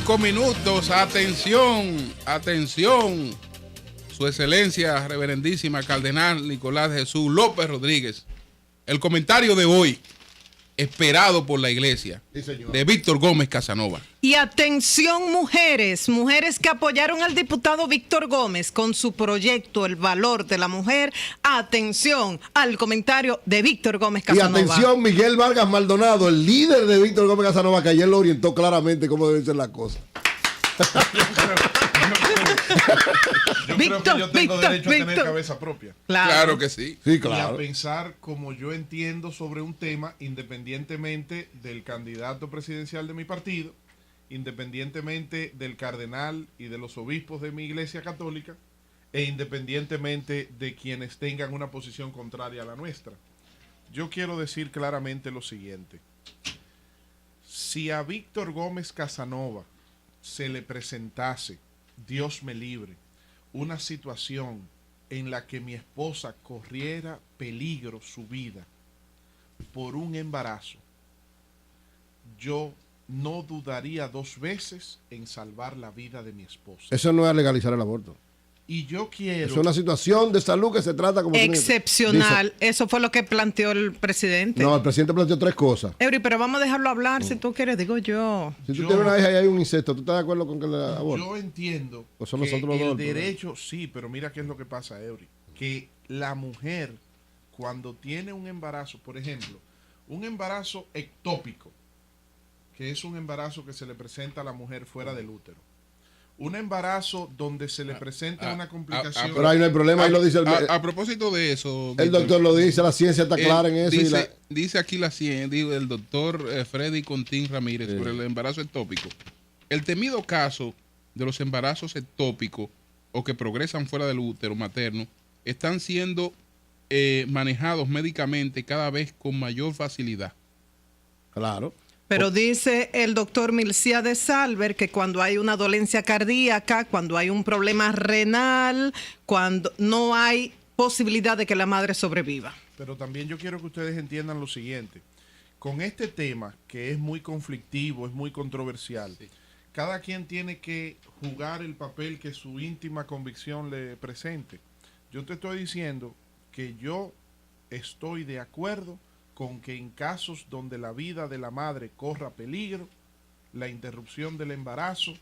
5 minutos. Atención, atención. Su excelencia, reverendísima Cardenal Nicolás Jesús López Rodríguez. El comentario de hoy, esperado por la iglesia, sí, de Víctor Gómez Casanova. Y atención, mujeres que apoyaron al diputado Víctor Gómez con su proyecto El Valor de la Mujer. Atención al comentario de Víctor Gómez Casanova. Y atención, Miguel Vargas Maldonado, el líder de Víctor Gómez Casanova, que ayer lo orientó claramente cómo deben ser las cosas. Yo creo que yo tengo derecho a tener cabeza propia. Claro que sí. Sí, claro. Y a pensar como yo entiendo sobre un tema, independientemente del candidato presidencial de mi partido, independientemente del cardenal y de los obispos de mi iglesia católica, e independientemente de quienes tengan una posición contraria a la nuestra. Yo quiero decir claramente lo siguiente. Si a Víctor Gómez Casanova se le presentase, Dios me libre, una situación en la que mi esposa corriera peligro su vida por un embarazo, yo no dudaría 2 veces en salvar la vida de mi esposa. Eso no es legalizar el aborto. Y yo quiero... Es una situación de salud que se trata como... Excepcional. Eso fue lo que planteó el presidente. No, el presidente planteó 3 cosas. Eury, pero vamos a dejarlo hablar si tú quieres, digo yo. Si tú tienes una hija y hay un incesto, ¿tú estás de acuerdo con que le aborte? Yo entiendo pues son que nosotros el derecho, sí, pero mira qué es lo que pasa, Eury. Que la mujer, cuando tiene un embarazo, por ejemplo, un embarazo ectópico, que es un embarazo que se le presenta a la mujer fuera del útero, un embarazo donde se le presenta una complicación. Pero ahí no hay problema, ahí lo dice a propósito de eso, el doctor lo dice, la ciencia está clara en eso. Dice aquí la ciencia, el doctor Freddy Contín Ramírez, sobre el embarazo ectópico. El temido caso de los embarazos ectópicos o que progresan fuera del útero materno están siendo manejados médicamente cada vez con mayor facilidad. Claro. Pero dice el doctor Milciades Salver que cuando hay una dolencia cardíaca, cuando hay un problema renal, cuando no hay posibilidad de que la madre sobreviva. Pero también yo quiero que ustedes entiendan lo siguiente. Con este tema, que es muy conflictivo, es muy controversial, sí, cada quien tiene que jugar el papel que su íntima convicción le presente. Yo te estoy diciendo que yo estoy de acuerdo con que en casos donde la vida de la madre corra peligro, la interrupción del embarazo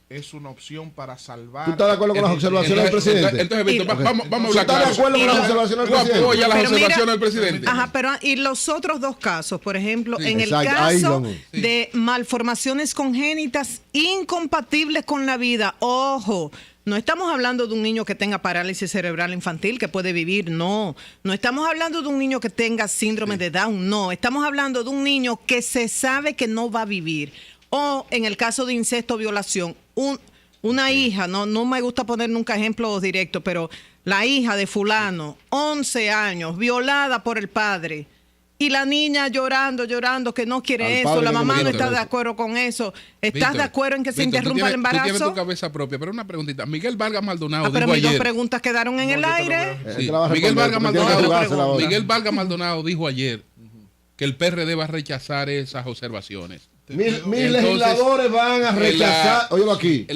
es una opción para salvar. ¿Tú estás de acuerdo con las observaciones del presidente? Entonces, Víctor, vamos a hablar. ¿Tú estás de acuerdo con las observaciones del presidente? Apoya las observaciones del presidente. Ajá, pero y los otros 2 casos, por ejemplo, en el caso de malformaciones congénitas incompatibles con la vida, ojo, no estamos hablando de un niño que tenga parálisis cerebral infantil que puede vivir, no. No estamos hablando de un niño que tenga síndrome de Down, no. Estamos hablando de un niño que se sabe que no va a vivir. O en el caso de incesto o violación, una hija, no me gusta poner nunca ejemplos directos, pero la hija de fulano, 11 años, violada por el padre. Y la niña llorando, que no quiere eso, la mamá no está de acuerdo con eso. ¿Estás de acuerdo en que se interrumpa el embarazo? Tú tienes tu cabeza propia, pero una preguntita. Miguel Vargas Maldonado pero dijo mis ayer... 2 preguntas quedaron en el aire. Sí. Miguel Vargas Maldonado dijo ayer que el PRD va a rechazar esas observaciones. Mis legisladores van a rechazar... Óyelo aquí.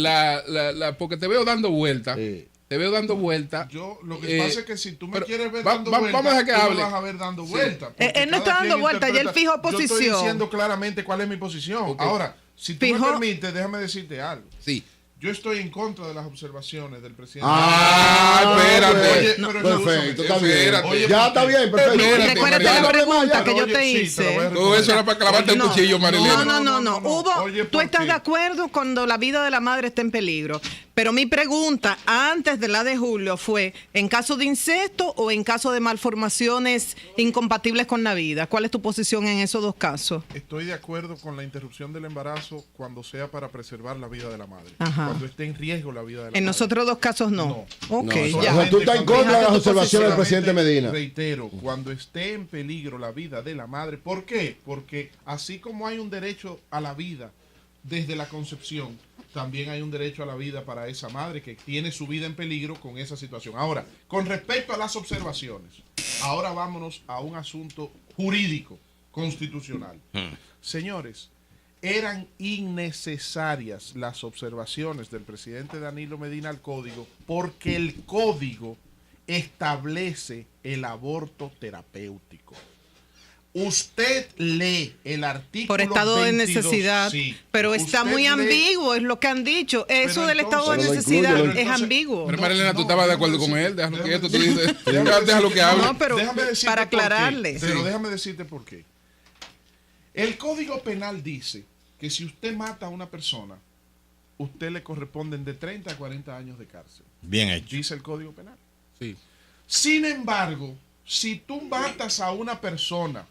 Porque te veo dando vueltas. Sí. Te veo dando vueltas. Yo lo que pasa es que si tú me quieres ver dando vueltas, vamos a que hable. Tú me vas a ver dando vueltas. Él no está dando vueltas, ya él fijó posición. Yo estoy diciendo claramente cuál es mi posición. Okay. Ahora, si tú me permites, déjame decirte algo. Sí. Yo estoy en contra de las observaciones del presidente. Espérate. Oye, no, perfecto, está bien. Oye, ya está bien, perfecto. Recuérdate la pregunta que yo te hice. Todo eso era para clavarte el cuchillo, Marilena. No. Tú estás de acuerdo cuando la vida de la madre está en peligro. Pero mi pregunta antes de la de Julio fue, ¿en caso de incesto o en caso de malformaciones incompatibles con la vida? ¿Cuál es tu posición en esos 2 casos? Estoy de acuerdo con la interrupción del embarazo cuando sea para preservar la vida de la madre. Ajá. Cuando esté en riesgo la vida de la madre. En los otros 2 casos no. Ok, ya. O sea, tú estás en contra de las observaciones del presidente Medina. Reitero, cuando esté en peligro la vida de la madre. ¿Por qué? Porque así como hay un derecho a la vida desde la concepción, también hay un derecho a la vida para esa madre que tiene su vida en peligro con esa situación. Ahora, con respecto a las observaciones, ahora vámonos a un asunto jurídico, constitucional. Señores, eran innecesarias las observaciones del presidente Danilo Medina al código porque el código establece el aborto terapéutico. Usted lee el artículo por estado 22, de necesidad, sí, pero está muy ambiguo, es lo que han dicho. Eso del estado de necesidad es ambiguo. Pero Marilena, tú estabas de acuerdo con él, déjalo que esto tú dices, déjalo que hable. No, pero para aclararle. Pero déjame decirte por qué. El Código Penal dice que si usted mata a una persona, usted le corresponden de 30 a 40 años de cárcel. Bien hecho. Dice el Código Penal. Sí. Sin embargo, si tú matas a una persona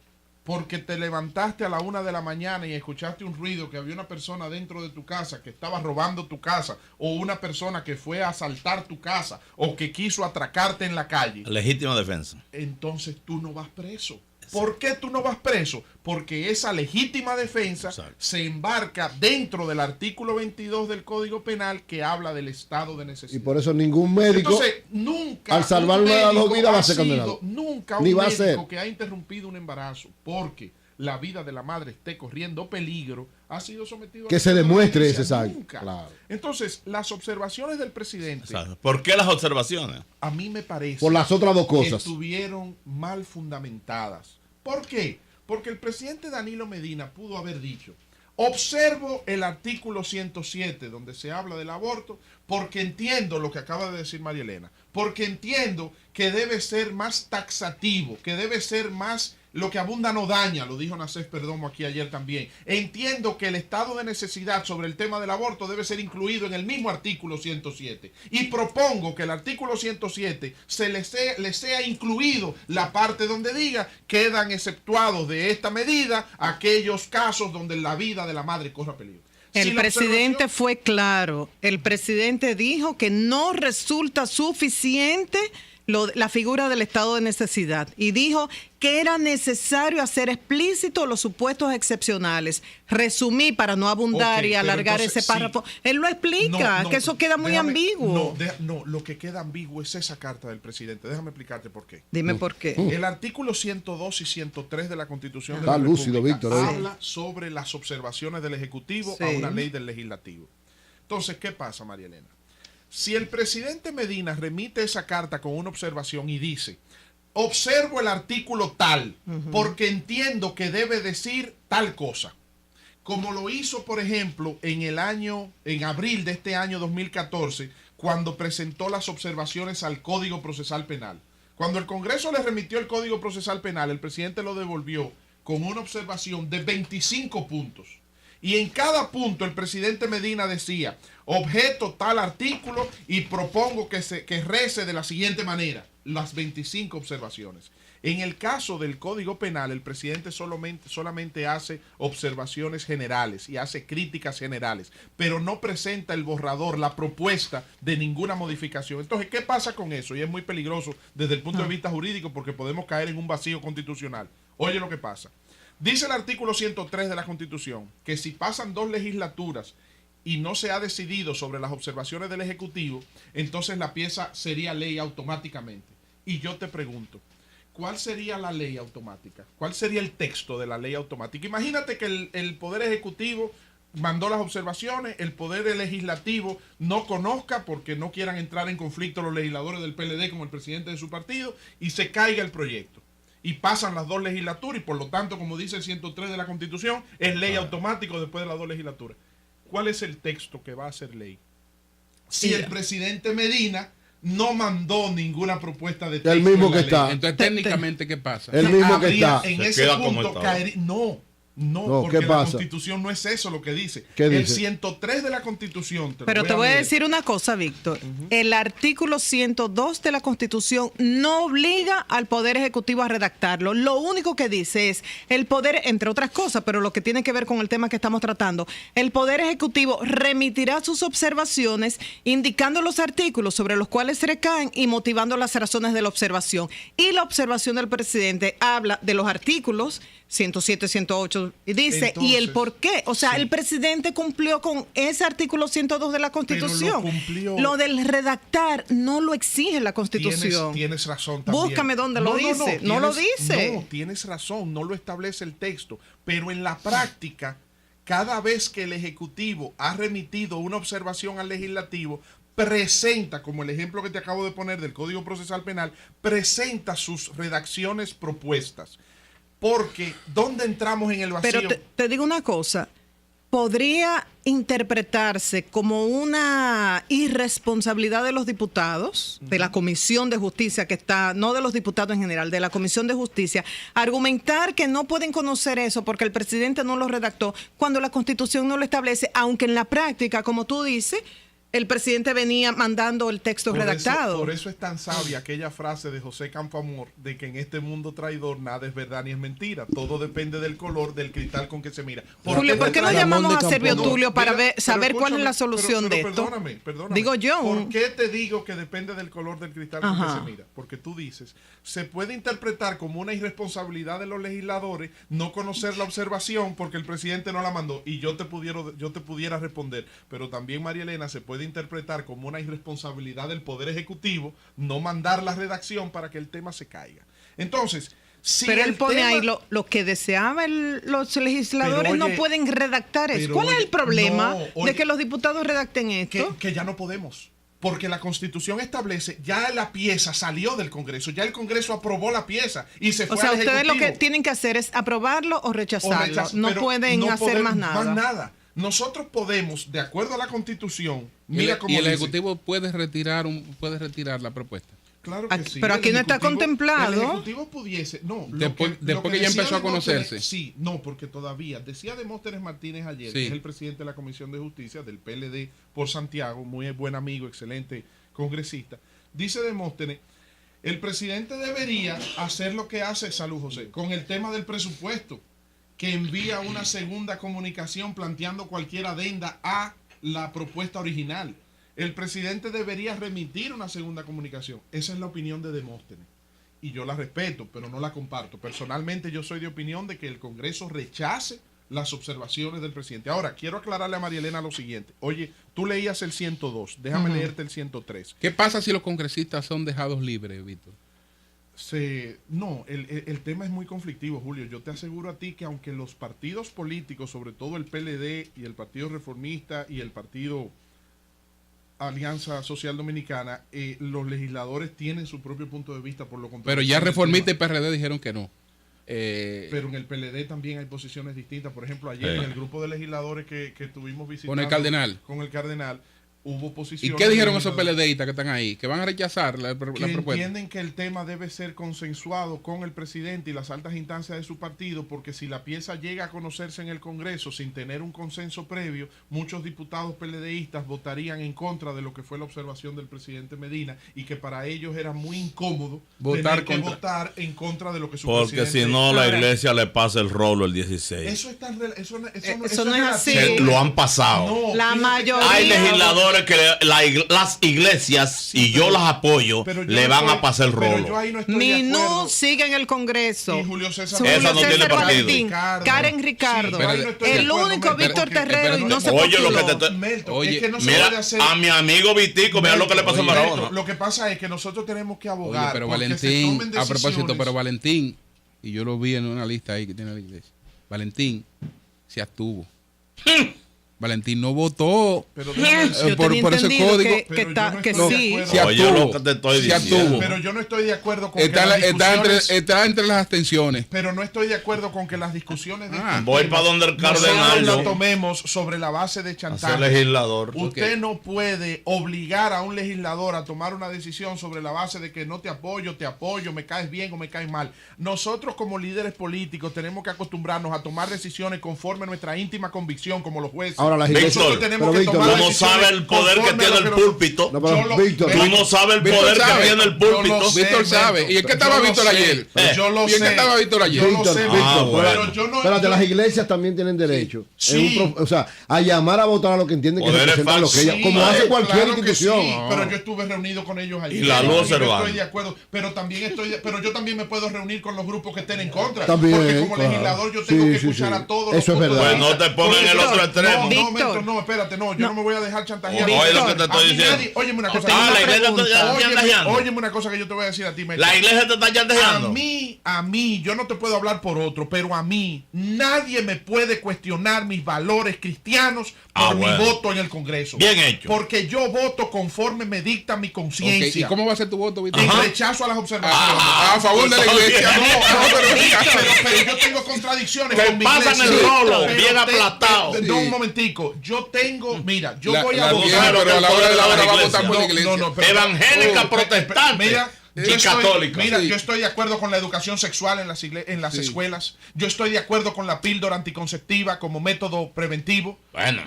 porque te levantaste a la 1 de la mañana y escuchaste un ruido que había una persona dentro de tu casa que estaba robando tu casa, o una persona que fue a asaltar tu casa, o que quiso atracarte en la calle. Legítima defensa. Entonces tú no vas preso. ¿Por qué tú no vas preso? Porque esa legítima defensa se embarca dentro del artículo 22 del Código Penal que habla del estado de necesidad. Y por eso ningún médico, entonces, nunca al salvarle las dos vidas, va a ser condenado. Nunca un médico que ha interrumpido un embarazo porque la vida de la madre esté corriendo peligro ha sido sometido que a se demuestre ese nunca. Claro. Entonces, las observaciones del presidente. ¿Por qué las observaciones? A mí me parece por las otras dos cosas que estuvieron mal fundamentadas. ¿Por qué? Porque el presidente Danilo Medina pudo haber dicho: observo el artículo 107 donde se habla del aborto porque entiendo lo que acaba de decir María Elena, porque entiendo que debe ser más taxativo, que debe ser más lo que abunda no daña, lo dijo Nacés Perdomo aquí ayer también. Entiendo que el estado de necesidad sobre el tema del aborto debe ser incluido en el mismo artículo 107. Y propongo que el artículo 107 le sea incluido la parte donde diga: quedan exceptuados de esta medida aquellos casos donde la vida de la madre corra peligro. El presidente fue claro. El presidente dijo que no resulta suficiente la figura del estado de necesidad y dijo que era necesario hacer explícito los supuestos excepcionales. Resumí para no abundar y alargar entonces, ese párrafo. Sí. Él lo explica, que eso queda muy ambiguo. No, lo que queda ambiguo es esa carta del presidente. Déjame explicarte por qué. Dime por qué. El artículo 102 y 103 de la Constitución de la República lúcido, Víctor, habla sobre las observaciones del Ejecutivo a una ley del Legislativo. Entonces, ¿qué pasa, María Elena? Si el presidente Medina remite esa carta con una observación y dice: observo el artículo tal porque entiendo que debe decir tal cosa, como lo hizo, por ejemplo, en abril de este año 2014, cuando presentó las observaciones al Código Procesal Penal. Cuando el Congreso le remitió el Código Procesal Penal, el presidente lo devolvió con una observación de 25 puntos. Y en cada punto el presidente Medina decía: objeto tal artículo y propongo que rece de la siguiente manera. Las 25 observaciones. En el caso del Código Penal, el presidente solamente hace observaciones generales y hace críticas generales, pero no presenta el borrador, la propuesta de ninguna modificación. Entonces, ¿qué pasa con eso? Y es muy peligroso desde el punto de vista jurídico porque podemos caer en un vacío constitucional. Oye lo que pasa. Dice el artículo 103 de la Constitución que si pasan 2 legislaturas y no se ha decidido sobre las observaciones del Ejecutivo, entonces la pieza sería ley automáticamente. Y yo te pregunto, ¿cuál sería la ley automática? ¿Cuál sería el texto de la ley automática? Imagínate que el Poder Ejecutivo mandó las observaciones, el Poder Legislativo no conozca porque no quieran entrar en conflicto los legisladores del PLD con el presidente de su partido y se caiga el proyecto. Y pasan las 2 legislaturas y por lo tanto, como dice el 103 de la Constitución, es ley automático después de las 2 legislaturas. ¿Cuál es el texto que va a ser ley? Si el presidente Medina no mandó ninguna propuesta de texto. El mismo que está. Entonces, técnicamente, ¿qué pasa? El mismo que está. En ese punto caería. No, porque la Constitución no es eso lo que dice. El 103 de la Constitución. Pero te voy a decir una cosa, Víctor. El artículo 102 de la Constitución no obliga al Poder Ejecutivo a redactarlo. Lo único que dice es el Poder, entre otras cosas, pero lo que tiene que ver con el tema que estamos tratando, el Poder Ejecutivo remitirá sus observaciones indicando los artículos sobre los cuales se recaen y motivando las razones de la observación. Y la observación del presidente habla de los artículos 107, 108 y dice, entonces, ¿y el por qué? O sea, el presidente cumplió con ese artículo 102 de la Constitución. Lo del redactar no lo exige la Constitución. Tienes razón también. Búscame dónde lo dice. No lo dice. No, tienes razón, no lo establece el texto. Pero en la práctica, cada vez que el Ejecutivo ha remitido una observación al Legislativo, presenta, como el ejemplo que te acabo de poner del Código Procesal Penal, presenta sus redacciones propuestas. Porque, ¿dónde entramos en el vacío? Pero te digo una cosa, podría interpretarse como una irresponsabilidad de los diputados, de la Comisión de Justicia que está, no de los diputados en general, de la Comisión de Justicia, argumentar que no pueden conocer eso porque el presidente no lo redactó cuando la Constitución no lo establece, aunque en la práctica, como tú dices, el presidente venía mandando el texto redactado. Por eso es tan sabia aquella frase de José Campoamor de que en este mundo traidor nada es verdad ni es mentira. Todo depende del color del cristal con que se mira. Julio, ¿por qué no llamamos a Servio Tulio para saber cuál es la solución de esto? Perdóname. Digo yo. ¿Por qué te digo que depende del color del cristal con que se mira? Porque tú dices, se puede interpretar como una irresponsabilidad de los legisladores no conocer la observación porque el presidente no la mandó. Y yo te pudiera responder. Pero también, María Elena, se puede interpretar como una irresponsabilidad del Poder Ejecutivo no mandar la redacción para que el tema se caiga. Entonces, si pero él pone ahí lo que deseaban los legisladores, no pueden redactar eso. ¿Cuál es el problema de que los diputados redacten esto? Que ya no podemos. Porque la Constitución establece, ya la pieza salió del Congreso, ya el Congreso aprobó la pieza y se fue al Ejecutivo. Ustedes lo que tienen que hacer es aprobarlo o rechazarlo. No pueden hacer más nada. Nosotros podemos, de acuerdo a la Constitución, y el Ejecutivo puede retirar la propuesta. Claro que sí. Pero aquí no está contemplado. El Ejecutivo pudiese, no. Después que ya empezó a conocerse. Sí, no, porque todavía, decía Demóstenes Martínez ayer, que es el presidente de la Comisión de Justicia del PLD por Santiago, muy buen amigo, excelente congresista. Dice Demóstenes, el presidente debería hacer lo que hace, salud José, con el tema del presupuesto, que envía una segunda comunicación planteando cualquier adenda a la propuesta original. El presidente debería remitir una segunda comunicación. Esa es la opinión de Demóstenes. Y yo la respeto, pero no la comparto. Personalmente yo soy de opinión de que el Congreso rechace las observaciones del presidente. Ahora, quiero aclararle a María Elena lo siguiente. Oye, tú leías el 102, déjame leerte el 103. ¿Qué pasa si los congresistas son dejados libres, Víctor? No, el tema es muy conflictivo, Julio. Yo te aseguro a ti que aunque los partidos políticos, sobre todo el PLD y el Partido Reformista y el Partido Alianza Social Dominicana, los legisladores tienen su propio punto de vista por lo contrario. Pero ya Reformista y PRD dijeron que no. Pero en el PLD también hay posiciones distintas. Por ejemplo, ayer en el grupo de legisladores que estuvimos visitando con el Cardenal, hubo posiciones. ¿Y qué dijeron esos PLDistas que están ahí? ¿Que van a rechazar la propuesta? Entienden que el tema debe ser consensuado con el presidente y las altas instancias de su partido, porque si la pieza llega a conocerse en el Congreso sin tener un consenso previo, muchos diputados PLDistas votarían en contra de lo que fue la observación del presidente Medina y que para ellos era muy incómodo votar en contra de lo que su porque presidente... si no, la iglesia le pasa el rolo el 16. Eso no es así. Lo han pasado. No, la mayoría. Hay legisladores que las iglesias, y yo las apoyo, le van a pasar el rolo. Minú sigue en el Congreso. Y Julio César Esa no tiene partido. Valentín, Karen Ricardo. El único Víctor Terrero y no se Oye, lo postuló. que mira, a mi amigo Vitico, mira lo que le pasó a Maradona. Lo que pasa es que nosotros tenemos que abogar. Pero Valentín, a propósito, Valentín, y yo lo vi en una lista ahí que tiene la iglesia, Valentín se abstuvo. Valentín no votó por ese código. Oye, lo que te estoy diciendo. Pero yo no estoy de acuerdo con está entre las abstenciones. Pero no estoy de acuerdo con que las discusiones voy para donde el cardenal lo tomemos sobre la base de chantaje. Legislador. Usted no puede obligar a un legislador a tomar una decisión sobre la base de que no te apoyo, me caes bien o me caes mal. Nosotros como líderes políticos tenemos que acostumbrarnos a tomar decisiones conforme a nuestra íntima convicción como los jueces. Ahora, las Víctor, tú no sabes el poder que tiene el púlpito. Tú no sabes el poder que tiene el púlpito. Víctor sabe. ¿Y en qué estaba Víctor ayer? Yo lo sé. ¿Y en qué estaba Víctor ayer? Yo lo sé, Víctor. Pero yo no. Espérate, las iglesias también tienen derecho. O sea, a llamar a votar a lo que entienden que representan lo que ellas. Como hace cualquier institución. Pero yo estuve reunido con ellos ayer. Y la luz, estoy de acuerdo. Pero yo también me puedo reunir con los grupos que estén en contra. También. Porque como legislador yo tengo que escuchar a todos. Eso es verdad. Pues no te pongan el otro extremo. Víctor. No, espérate, yo no me voy a dejar chantajear. Oye, lo que te estoy diciendo. Óyeme una cosa. La iglesia te está chantajeando. Óyeme una cosa que yo te voy a decir a ti, Mecha. La iglesia te está chantajeando. A mí, yo no te puedo hablar por otro, pero a mí, nadie me puede cuestionar mis valores cristianos por mi voto en el Congreso. Bien hecho. Porque yo voto conforme me dicta mi conciencia. Okay. ¿Y cómo va a ser tu voto, Víctor? En rechazo a las observaciones. A favor de la iglesia. Pero yo tengo contradicciones que con mi pasan iglesia. el rolo, bien aplastado. No, un momentico. Yo tengo, mira, yo voy a votar. Pero a la hora de la hora va a votar por la iglesia. Evangélica, protestante. Mira, católica. Mira, yo estoy de acuerdo con la educación sexual en las escuelas. Yo estoy de acuerdo con la píldora anticonceptiva como método preventivo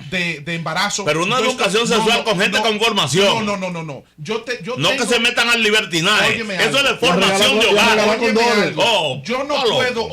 de embarazo. Pero una educación sexual con gente con formación. No. No que se metan al libertinaje. Eso es de formación de hogar. Yo no puedo,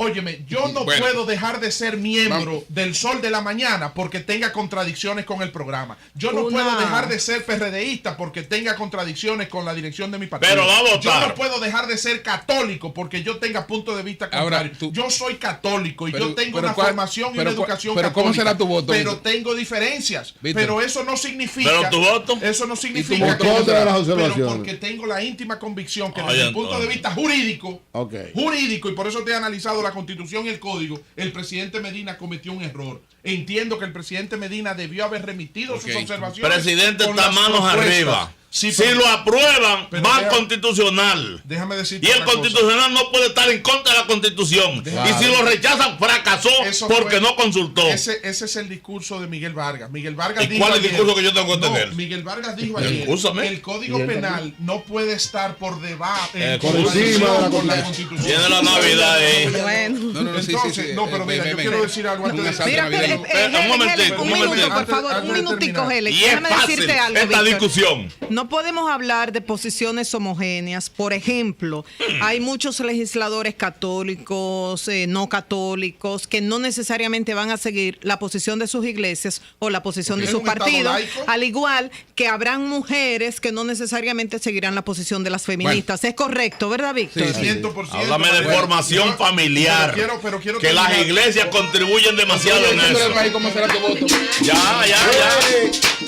puedo dejar de ser miembro del Sol de la Mañana porque tenga contradicciones con el programa. Yo no puedo dejar de ser PRDista porque tenga contradicciones con la dirección de mi partido. Pero va a votar. Yo no puedo dejar de ser católico porque yo tenga punto de vista contrario. Yo soy católico y yo tengo una formación y una educación católica. ¿Cómo será tu voto? Pero tengo diferencias. Víctor. Pero eso no significa. ¿Pero tu voto? Eso no significa que pero porque tengo la íntima convicción que desde el punto de vista jurídico, y por eso te he analizado la Constitución y el Código, el presidente Medina cometió un error. Entiendo que el presidente Medina debió haber remitido sus observaciones. Presidente está manos arriba. Sí, si lo aprueban, va al constitucional. Déjame decirte. Y el constitucional no puede estar en contra de la constitución. Claro. Y si lo rechazan, fracasó porque no consultó. Ese es el discurso de Miguel Vargas. Miguel Vargas ¿Y cuál es el discurso que yo tengo que tener? Miguel Vargas dijo ayer que el Código Penal no puede estar por debajo, por encima de la Constitución. Tiene la Navidad ahí. Bueno. Entonces, pero mira, yo quiero decir algo antes de un minuto, por favor, un minutico, Helen. Déjame decirte algo, esta discusión. No podemos hablar de posiciones homogéneas. Por ejemplo, hay muchos legisladores católicos, no católicos, que no necesariamente van a seguir la posición de sus iglesias o la posición de sus partidos, al igual que habrán mujeres que no necesariamente seguirán la posición de las feministas. Es correcto, ¿verdad, Víctor? Sí, 100%. Háblame de formación familiar. Pero quiero que las iglesias contribuyen demasiado en eso. ¿Cómo será tu voto? Ya.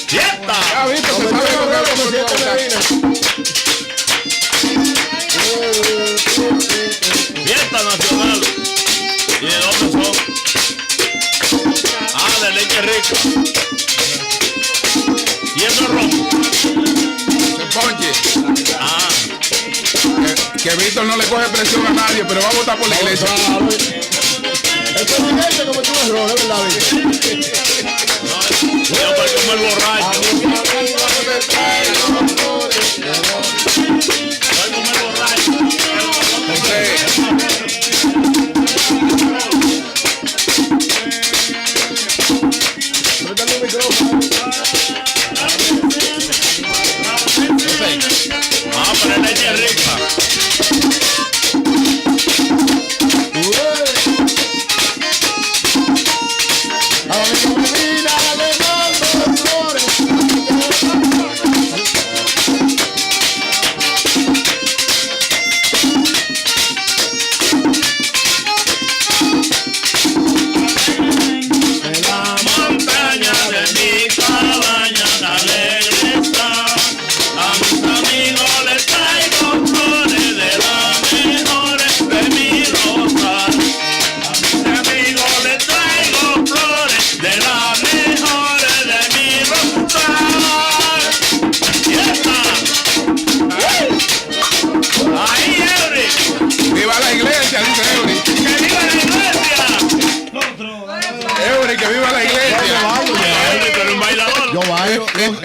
¡Fiesta! Ya, Víctor, se sabe Fiesta nacional. ¿Y de dónde son? De leche rica. ¿Y eso es ron? Se ponche. Que Víctor no le coge presión a nadie, pero va a votar por la iglesia. El presidente cometió un error, es verdad, Yo para comer borracho. Pero leche rica.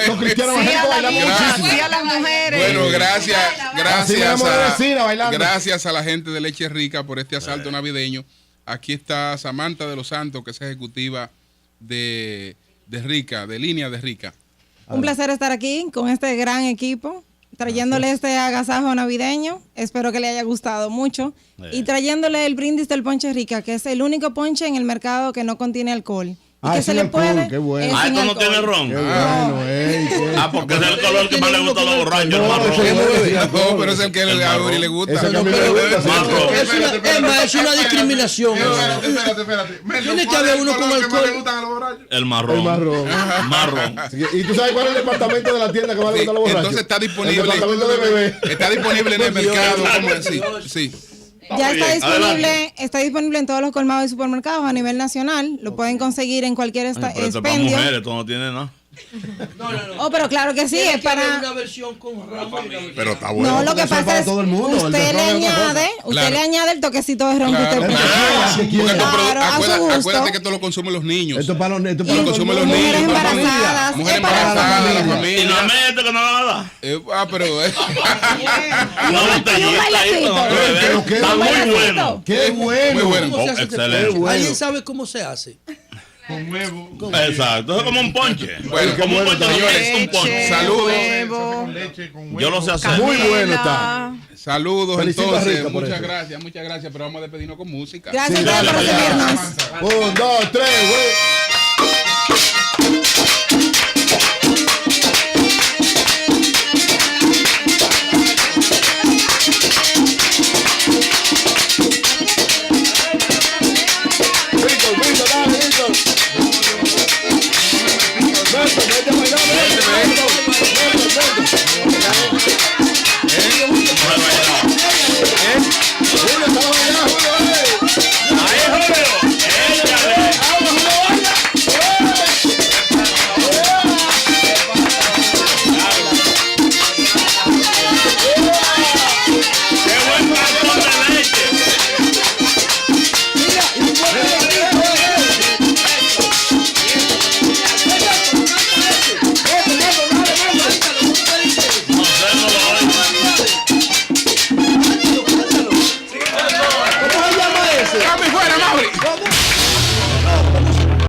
Los cristianos sí a las mujeres. Bueno, gracias a la gente de Leche Rica por este asalto navideño. Aquí está Samantha de los Santos, que es ejecutiva de Rica, de línea de Rica. Un placer estar aquí con este gran equipo, trayéndole este agasajo navideño. Espero que le haya gustado mucho. Y trayéndole el brindis del ponche Rica, que es el único ponche en el mercado que no contiene alcohol. Que se le puede. Qué bueno. Esto no tiene ron. Qué bueno, Ah, porque es el color que más le gusta a los borrachos, el marrón. No, pero es el que a Uri le gusta. Es una discriminación. Espérate. Tiene que haber uno con alcohol. El marrón. Marrón. ¿Y tú sabes cuál es el departamento de la tienda que más le gusta a los borrachos? Entonces está disponible. El departamento de bebé. Está disponible en el mercado. Sí. Ya está disponible en todos los colmados y supermercados a nivel nacional. Lo pueden conseguir en cualquier expendio. Para mujeres, esto no tiene nada. No. Oh, pero claro que sí, es para una versión con ramo. Pero está bueno. No, lo que pasa es usted le añade el toquecito de ron que usted quiere. Acuérdate que esto lo consumen los niños. Esto para los consumen los niños. Mujeres embarazadas. Y la mete que no nada. Pero una botellita ahí. Está muy bueno. Qué bueno. Muy bueno. Excelente. ¿Alguien sabe cómo se hace? Con huevo. Exacto, es como un ponche. Bueno, como un ponche, señores, un ponche. Saludos. Yo lo sé hacer. Muy bueno está. Saludos, Felicito a entonces. Rica por Muchas eso. gracias. Pero vamos a despedirnos con música. Gracias por recibirnos. 1, 2, 3, güey.